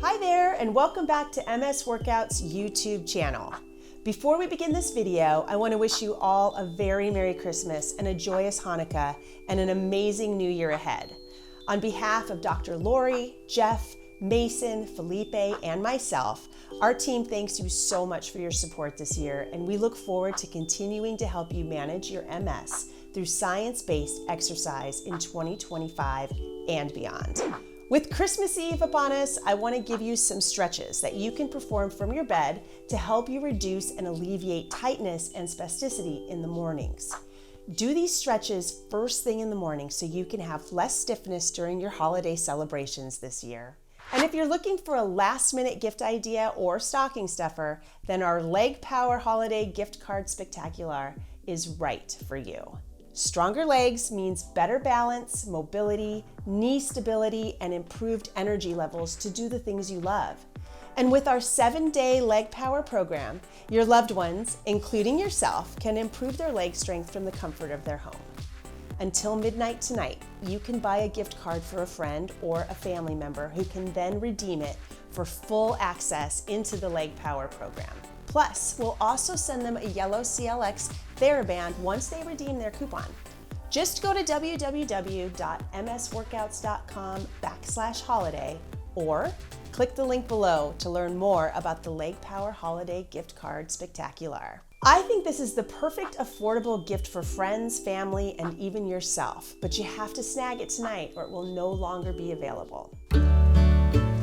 Hi there, and welcome back to MS Workout's YouTube channel. Before we begin this video, I want to wish you all a very Merry Christmas and a joyous Hanukkah and an amazing New Year ahead. On behalf of Dr. Lori, Jeff, Mason, Felipe, and myself, our team thanks you so much for your support this year, and we look forward to continuing to help you manage your MS through science-based exercise in 2025 and beyond. With Christmas Eve upon us, I want to give you some stretches that you can perform from your bed to help you reduce and alleviate tightness and spasticity in the mornings. Do these stretches first thing in the morning so you can have less stiffness during your holiday celebrations this year. And if you're looking for a last-minute gift idea or stocking stuffer, then our Leg Power Holiday Gift Card Spectacular is right for you. Stronger legs means better balance, mobility, knee stability, and improved energy levels to do the things you love. And with our 7-day Leg Power program, your loved ones, including yourself, can improve their leg strength from the comfort of their home. Until midnight tonight, you can buy a gift card for a friend or a family member who can then redeem it for full access into the Leg Power program. Plus, we'll also send them a yellow CLX TheraBand once they redeem their coupon. Just go to www.msworkouts.com/holiday or click the link below to learn more about the Leg Power Holiday Gift Card Spectacular. I think this is the perfect affordable gift for friends, family, and even yourself, but you have to snag it tonight or it will no longer be available.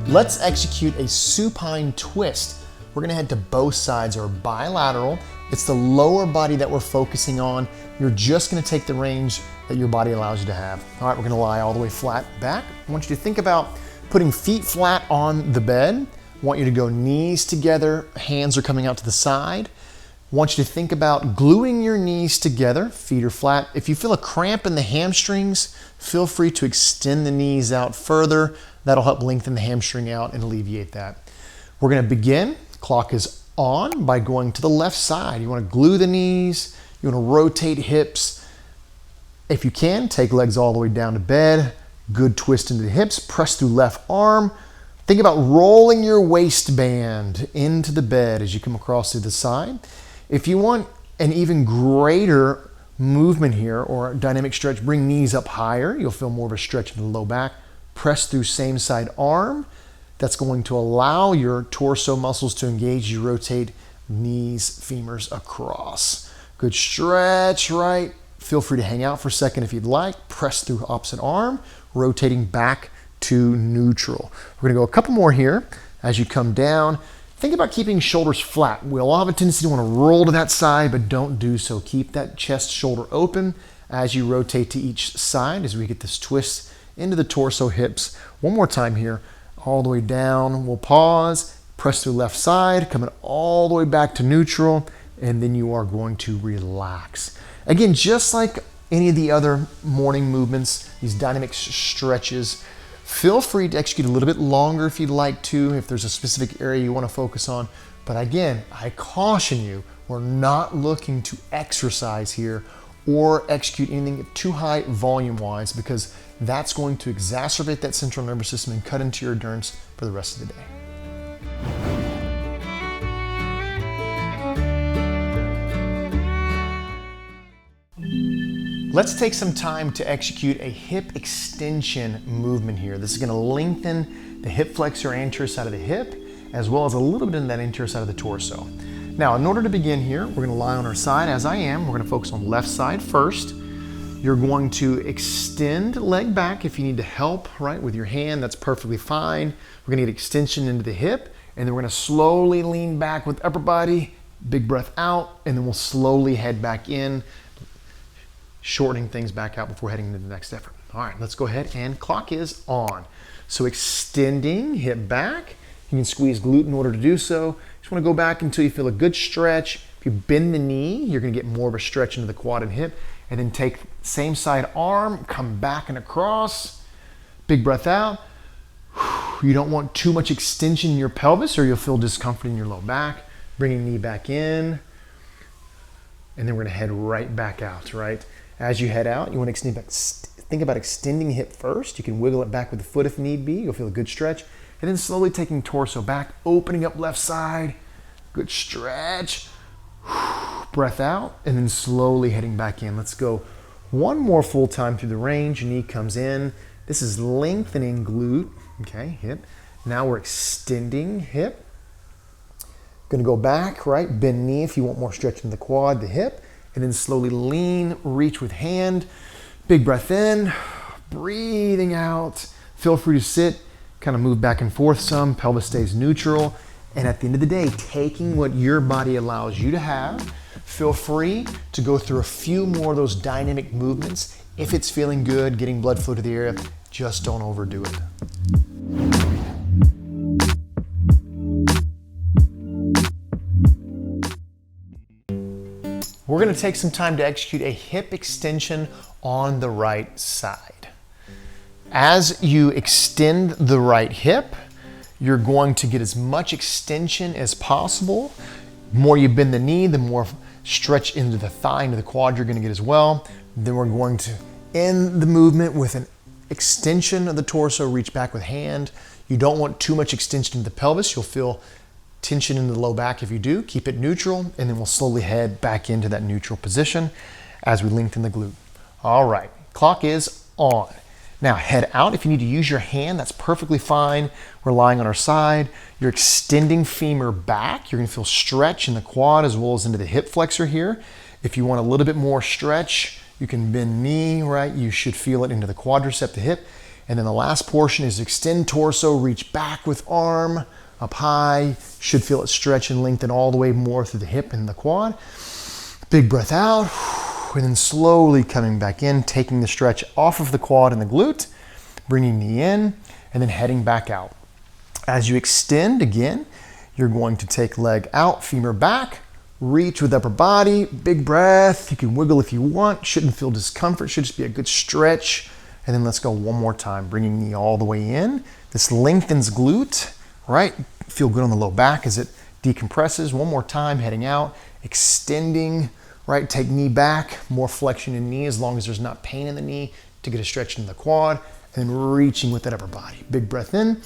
Let's execute a supine twist. We're gonna head to both sides or bilateral. It's the lower body that we're focusing on. You're just gonna take the range that your body allows you to have. All right, we're gonna lie all the way flat back. I want you to think about putting feet flat on the bed. I want you to go knees together, hands are coming out to the side. I want you to think about gluing your knees together, feet are flat. If you feel a cramp in the hamstrings, feel free to extend the knees out further. That'll help lengthen the hamstring out and alleviate that. We're gonna begin. Clock is on by going to the left side. You want to glue the knees, you want to rotate hips. If you can, take legs all the way down to bed. Good twist into the hips, press through left arm. Think about rolling your waistband into the bed as you come across to the side. If you want an even greater movement here or a dynamic stretch, bring knees up higher. You'll feel more of a stretch in the low back. Press through same side arm. That's going to allow your torso muscles to engage. You rotate knees, femurs across. Good stretch, right? Feel free to hang out for a second if you'd like. Press through opposite arm, rotating back to neutral. We're gonna go a couple more here. As you come down, think about keeping shoulders flat. We all have a tendency to wanna roll to that side, but don't do so. Keep that chest shoulder open as you rotate to each side as we get this twist into the torso, hips. One more time here. All the way down, we'll pause, press through left side, coming all the way back to neutral, and then you are going to relax. Again, just like any of the other morning movements, these dynamic stretches, feel free to execute a little bit longer if you'd like to, if there's a specific area you want to focus on. But again, I caution you, we're not looking to exercise here or execute anything too high volume-wise because that's going to exacerbate that central nervous system and cut into your endurance for the rest of the day. Let's take some time to execute a hip extension movement here. This is gonna lengthen the hip flexor anterior side of the hip, as well as a little bit in that anterior side of the torso. Now, in order to begin here, we're gonna lie on our side as I am. We're gonna focus on left side first. You're going to extend leg back if you need to help, right, with your hand, that's perfectly fine. We're gonna get extension into the hip, and then we're gonna slowly lean back with upper body, big breath out, and then we'll slowly head back in, shortening things back out before heading into the next effort. All right, let's go ahead and clock is on. So extending, hip back. You can squeeze glute in order to do so. Just wanna go back until you feel a good stretch. If you bend the knee, you're gonna get more of a stretch into the quad and hip. And then take same side arm, come back and across. Big breath out. You don't want too much extension in your pelvis or you'll feel discomfort in your low back. Bringing knee back in. And then we're gonna head right back out, right? As you head out, you wanna extend back. Think about extending the hip first. You can wiggle it back with the foot if need be. You'll feel a good stretch. and then slowly taking torso back, opening up left side. Good stretch. Breath out, and then slowly heading back in. Let's go one more full time through the range. Knee comes in. This is lengthening glute, okay, hip. Now we're extending hip. Gonna go back, right? Bend knee if you want more stretch in the quad, the hip, and then slowly lean, reach with hand. Big breath in, breathing out. Feel free to sit, kind of move back and forth some, pelvis stays neutral. And at the end of the day, taking what your body allows you to have, feel free to go through a few more of those dynamic movements. If it's feeling good, getting blood flow to the area, just don't overdo it. We're gonna take some time to execute a hip extension on the right side. As you extend the right hip, you're going to get as much extension as possible. The more you bend the knee, the more stretch into the thigh, into the quad you're gonna get as well. Then we're going to end the movement with an extension of the torso, reach back with hand. You don't want too much extension in the pelvis. You'll feel tension in the low back if you do. Keep it neutral, and then we'll slowly head back into that neutral position as we lengthen the glute. All right, clock is on. Now head out. If you need to use your hand, that's perfectly fine. We're lying on our side. You're extending femur back. You're gonna feel stretch in the quad as well as into the hip flexor here. If you want a little bit more stretch, you can bend knee, right? You should feel it into the quadricep, the hip. And then the last portion is extend torso, reach back with arm, up high. Should feel it stretch and lengthen all the way more through the hip and the quad. Big breath out. And then slowly coming back in, taking the stretch off of the quad and the glute, bringing knee in, and then heading back out. As you extend again, you're going to take leg out, femur back, reach with upper body, big breath. You can wiggle if you want, shouldn't feel discomfort, should just be a good stretch. And then let's go one more time, bringing knee all the way in. This lengthens glute, right? Feel good on the low back as it decompresses. One more time, heading out, extending, right? Take knee back, more flexion in knee as long as there's not pain in the knee to get a stretch in the quad, and then reaching with that upper body. Big breath in.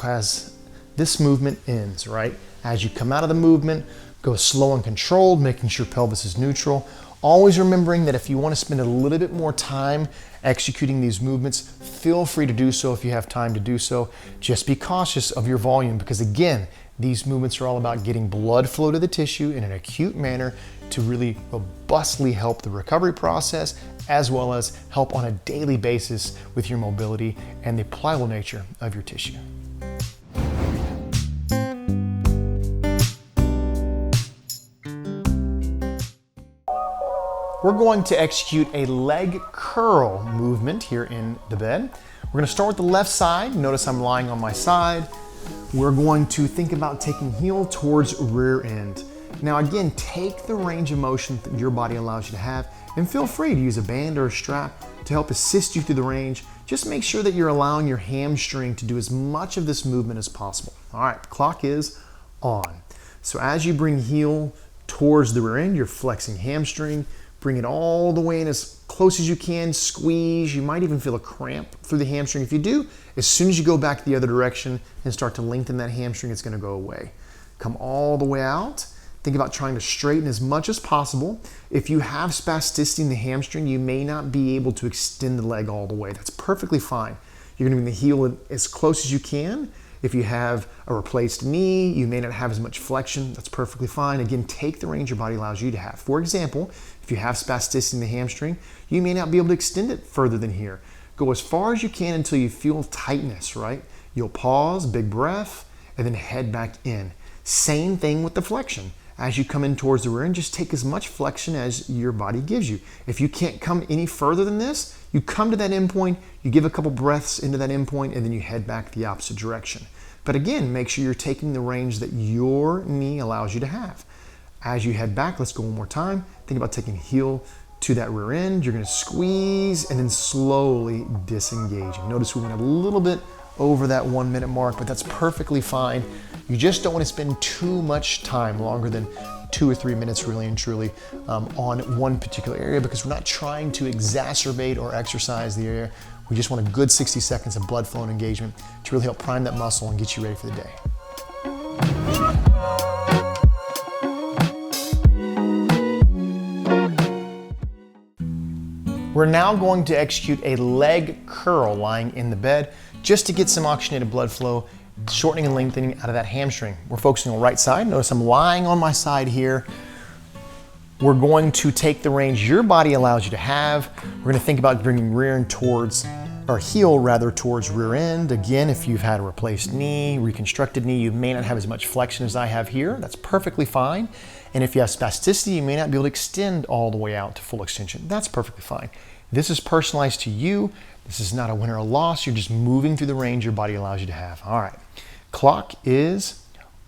As this movement ends, right? As you come out of the movement, go slow and controlled, making sure pelvis is neutral. Always remembering that if you want to spend a little bit more time executing these movements, feel free to do so if you have time to do so. Just be cautious of your volume because again, these movements are all about getting blood flow to the tissue in an acute manner to really robustly help the recovery process as well as help on a daily basis with your mobility and the pliable nature of your tissue. We're going to execute a leg curl movement here in the bed. We're going to start with the left side. Notice I'm lying on my side. We're going to think about taking heel towards rear end. Now again, take the range of motion that your body allows you to have and feel free to use a band or a strap to help assist you through the range. Just make sure that you're allowing your hamstring to do as much of this movement as possible. All right, the clock is on. So as you bring heel towards the rear end, you're flexing hamstring. Bring it all the way in as close as you can, squeeze. You might even feel a cramp through the hamstring. If you do, as soon as you go back the other direction and start to lengthen that hamstring, it's gonna go away. Come all the way out. Think about trying to straighten as much as possible. If you have spasticity in the hamstring, you may not be able to extend the leg all the way. That's perfectly fine. You're gonna bring the heel as close as you can. If you have a replaced knee, you may not have as much flexion. That's perfectly fine. Again, take the range your body allows you to have. For example, if you have spasticity in the hamstring, you may not be able to extend it further than here. Go as far as you can until you feel tightness, right? You'll pause, big breath, and then head back in. Same thing with the flexion. As you come in towards the rear end, just take as much flexion as your body gives you. If you can't come any further than this, you come to that end point, you give a couple breaths into that end point, and then you head back the opposite direction. But again, make sure you're taking the range that your knee allows you to have. As you head back, let's go one more time. Think about taking heel to that rear end. You're gonna squeeze and then slowly disengaging. Notice we went a little bit over that 1 minute mark, but that's perfectly fine. You just don't want to spend too much time, longer than 2 or 3 minutes really and truly, on one particular area because we're not trying to exacerbate or exercise the area. We just want a good 60 seconds of blood flow and engagement to really help prime that muscle and get you ready for the day. We're now going to execute a leg curl lying in the bed just to get some oxygenated blood flow, shortening and lengthening out of that hamstring. We're focusing on the right side. Notice I'm lying on my side here. We're going to take the range your body allows you to have. We're going to think about bringing rear end towards, or heel rather, towards rear end. Again, if you've had a replaced knee, reconstructed knee, you may not have as much flexion as I have here. That's perfectly fine. And if you have spasticity, you may not be able to extend all the way out to full extension. That's perfectly fine. This is personalized to you. This is not a win or a loss. You're just moving through the range your body allows you to have. All right, clock is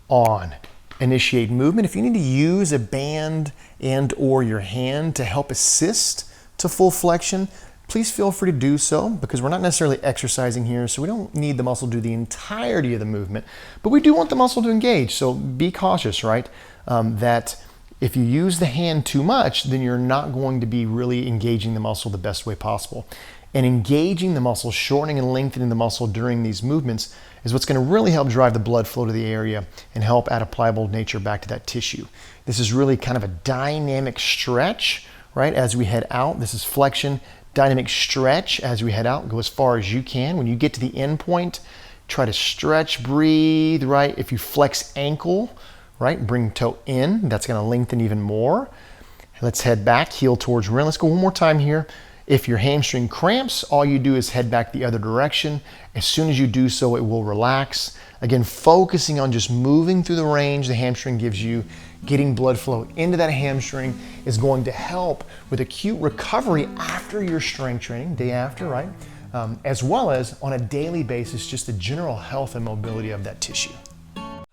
on. Initiate movement. If you need to use a band and or your hand to help assist to full flexion, please feel free to do so, because we're not necessarily exercising here, so we don't need the muscle to do the entirety of the movement, but we do want the muscle to engage. So be cautious, right? That if you use the hand too much, then you're not going to be really engaging the muscle the best way possible. And engaging the muscle, shortening and lengthening the muscle during these movements is what's going to really help drive the blood flow to the area and help add a pliable nature back to that tissue. This is really kind of a dynamic stretch, right? As we head out, this is flexion, dynamic stretch as we head out. Go as far as you can. When you get to the end point, try to stretch, breathe, right? If you flex ankle, right, bring toe in, that's going to lengthen even more. Let's head back, heel towards rear. Let's go one more time here. If your hamstring cramps, all you do is head back the other direction. As soon as you do so, it will relax. Again, focusing on just moving through the range the hamstring gives you, getting blood flow into that hamstring is going to help with acute recovery after your strength training, day after, right? As well as on a daily basis, just the general health and mobility of that tissue.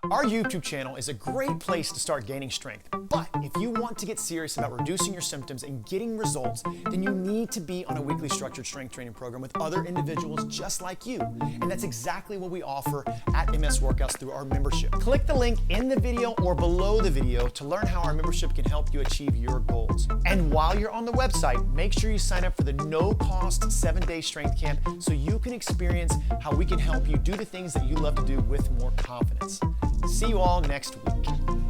Our YouTube channel is a great place to start gaining strength, but if you want to get serious about reducing your symptoms and getting results, then you need to be on a weekly structured strength training program with other individuals just like you. And that's exactly what we offer at MS Workouts through our membership. Click the link in the video or below the video to learn how our membership can help you achieve your goals. And while you're on the website, make sure you sign up for the no-cost 7-day strength camp so you can experience how we can help you do the things that you love to do with more confidence. See you all next week.